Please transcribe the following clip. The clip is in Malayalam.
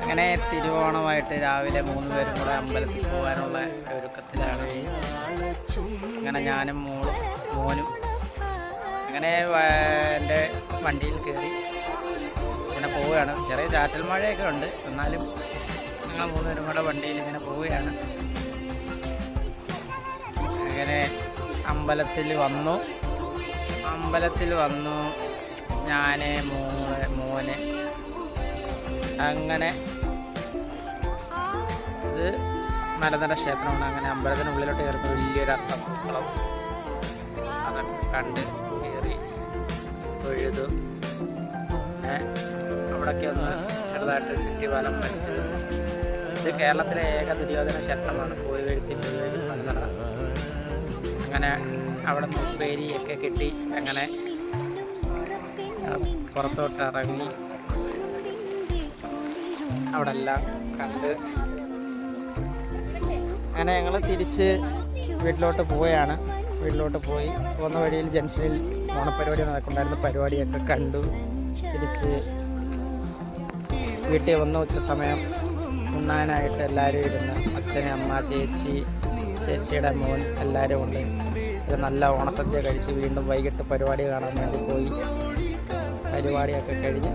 അങ്ങനെ തിരുവോണമായിട്ട് രാവിലെ 3 പേരും കൂടെ അമ്പലത്തിൽ പോകാനുള്ള ഒരുക്കത്തിലാണ്. അങ്ങനെ ഞാനും മോനും അങ്ങനെ എൻ്റെ വണ്ടിയിൽ കയറി ഇങ്ങനെ പോവുകയാണ്. ചെറിയ ചാറ്റൽ മഴയൊക്കെ ഉണ്ട്, എന്നാലും ഞങ്ങൾ 3 പേരും കൂടെ വണ്ടിയിൽ ഇങ്ങനെ പോവുകയാണ്. അങ്ങനെ അമ്പലത്തിൽ വന്നു ഞാൻ മോന് അങ്ങനെ ഇത് മലനട ക്ഷേത്രമാണ്. അങ്ങനെ അമ്പലത്തിനുള്ളിലോട്ട് കയറുമ്പോൾ വലിയൊരു അത്തക്കുളം അതൊക്കെ കണ്ട് കയറി തൊഴുതു. അവിടെയൊക്കെ ഒന്ന് ചെറുതായിട്ട് ചുറ്റിവലം വെച്ച്. ഇത് കേരളത്തിലെ ഏക ദുര്യോധന ക്ഷേത്രമാണ്, കോഴിവെഴുത്തി മലനട. അങ്ങനെ അവിടെ നിന്ന് ഉപ്പേരിയൊക്കെ കിട്ടി. അങ്ങനെ പുറത്തോട്ട് ഇറങ്ങി അവിടെ എല്ലാം കണ്ട് അങ്ങനെ ഞങ്ങൾ തിരിച്ച് വീട്ടിലോട്ട് പോയി പോകുന്ന വഴിയിൽ ജംഗ്ഷനിൽ ഓണപ്പരിപാടി നടക്കുന്നുണ്ടായിരുന്നു. പരിപാടിയൊക്കെ കണ്ടു തിരിച്ച് വീട്ടിൽ വന്ന ഉച്ച സമയം ഉണ്ണാനായിട്ട് എല്ലാവരും ഇരുന്ന് അച്ഛൻ, അമ്മ, ചേച്ചിയുടെ മോൻ എല്ലാവരും ഉണ്ട്. ഒരു നല്ല ഓണസദ്യ കഴിച്ച് വീണ്ടും വൈകിട്ട് പരിപാടി കാണാൻ വേണ്ടി പോയി. പരിപാടിയൊക്കെ കഴിഞ്ഞ്